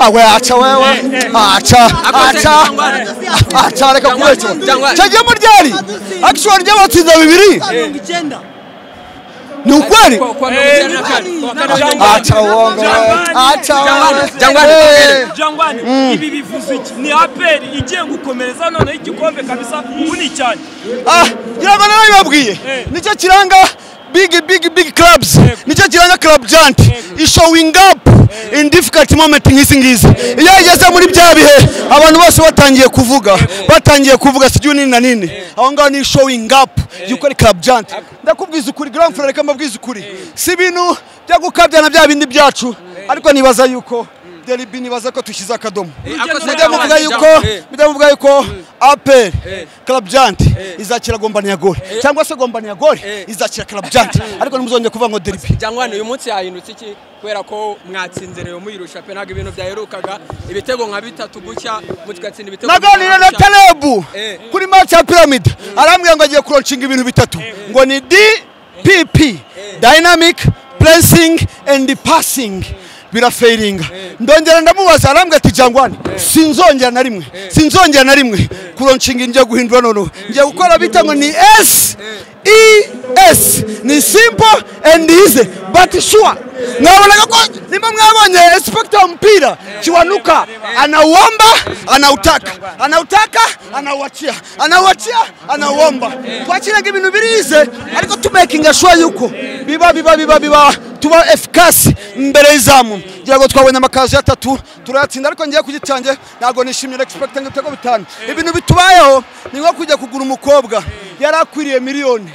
awe acha wewe acha reka kuwecho chagiye mu ryari actually ryo batsinda 2 ni ukweli acha uongo Janguani ibi bivuze iki ni aperi igiye gukomereza none igikombe kabisa uni cyane ngira nayo babwiye nicyo kiranga big clubs nicyo kiranga club giant is showing up in difficult moment nk'isingizi iyo yageze muri bya bihe abantu bose batangiye kuvuga sijuni na nini aho ngaho ni showing up yuko ari club giant ndakubwiza ukuri grand frère reka mbabwiza ukuri si bintu byo gukabyana bya bindi byacu ariko nibaza yuko Deribi nibaza ko tushiza akadomo muvuga yuko APR club giant izakira gombani ya gole cyangwa se gombani ya gole izakira club giant ariko nimuzonye kuvuga ngo Deribi Janguani uyu munsi yahindutse iki kwera ko mwatsinze Rayon muyirusha pe naga ibintu byaherukaga ibitego nka 3 gucya mutgatsinda ibitego naganira na Talebu kuri match ya Pyramid arambwiye ngo agiye kuronshinga ibintu 3 ngo ni DPP dynamic pressing and passing birafairinga ndongera ndamubaza arambwe ati Janguani sinzongera na rimwe kuronshinga nje guhindura nono nje gukora bitango ni SES ni simple and easy but sure ngabona ko nimba mwabonye inspector mpira kiwanuka anautaka anauomba twakiraga ibintu birize ariko to making sure yuko biba tuba efficace mbere y'izamu ngira ngo twabonye amakazi 3 turatsinda ariko ngiye kugitange nago nishimye expecting ibitego 5 ibintu bitubayeho ni nko kujya kugura umukobwa yarakwiriye miliyoni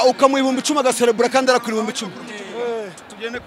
ukamuha 10,000 agaserebura kandi arakwiriye 10,000 tugende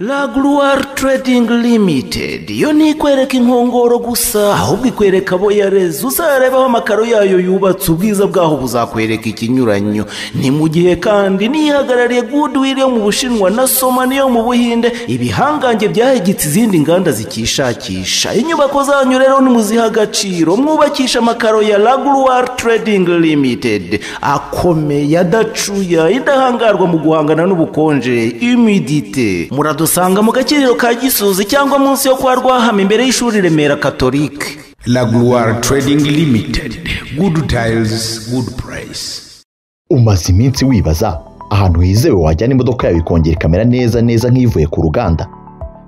La Gloire Trading Limited yo ntikwereka inkongoro gusa ahubwo ikwereka abo yareze uzarebaho amakaro yayo yubatse ubwiza bwaho buzakwereka ikinyuranyo ni mu gihe kandi nihagarariye Goodwill yo mu Bushinwa na Somani yo mu Buhinde ibihangange byahegitse izindi nganda zikishakisha inyubako zanyu rero ni muziha agaciro mwubakisha amakaro ya La Gloire Trading Limited akomeye adacuya idahangarwa mu guhangana n'ubukonje humidité usanga mu gakiriro ka Gisozi cyangwa munsi yo kwa Rwahama imbere y'ishuri Remera Catholique. La Gloire Trading Limited, good tiles, good price. Umaze iminsi wibaza ahantu hizewe wajyana imodoka yawe ikongera ikamera neza nk'ivuye ku ruganda.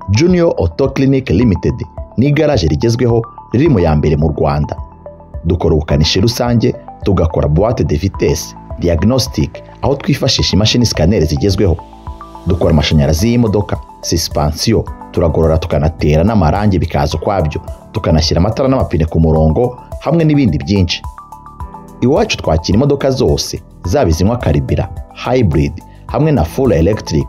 Junior Auto Clinic Limited ni garage rigezweho riri mu ya mbere mu Rwanda. Dukora ubukanishi rusange, tugakora boîte de vitesse, diagnostic, aho twifashisha imashini scanner zigezweho. Dukora amashanyarazi y'imodoka, suspension, turagorora tukanatera n'amarangi bikaza kwabyo, tukanashyira amatara n'amapine ku murongo hamwe n'ibindi byinshi. Iwacu twakira imodoka zose, zaba izinywa karibira, hybrid hamwe na full electric.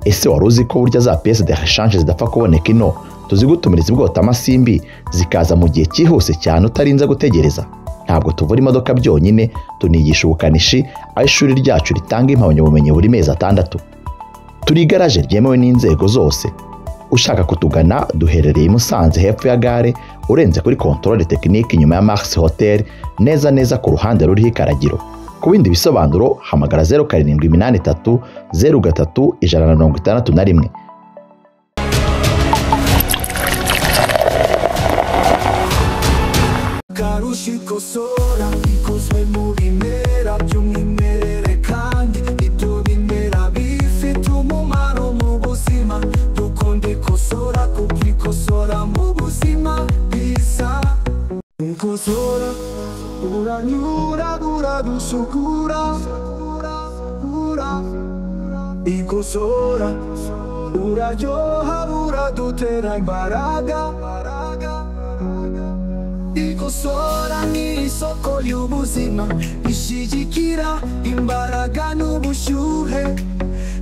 Ese waruzi ko burya za pièces de rechange zidapfa kuboneka ino, tuzigutumiriza ibwota amasimbi zikaza mu gihe cyihuse cyane utarinze gutegereza. Ntabwo tuvura imodoka byonyine, tunigisha ubukanishi, aho ishuri ryacu ritanga impamyabumenyi buri mezi 6. Turi garage ryemewe n'inzego zose. Ushaka kutugana duherereye Musanze hepfo ya gare urenze kuri controle technique nyuma ya Mars Hotel neza ku ruhande ruriho Ikaragiro. Ku bindi bisobanuro hamagara 0783 03 161. Karushiko sora ikozwe mu bimera by'umwimerere kandi ibyo bimera bifite umumaro mu buzima dukunde kosora kukikosora mu buzima bisa ikosora uranyura uradusukura ikosora uraryoha uradutera imbaraga ikosora ni isoko y'ubuzima ishigikira imbaraga n'ubushyuhe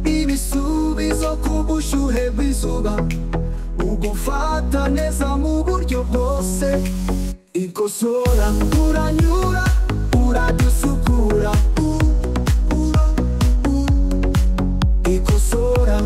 ibisubizo ku bushyuhe bw'izuba ugufata neza mu buryo bwose ikosora uranyura uradusukura ikosora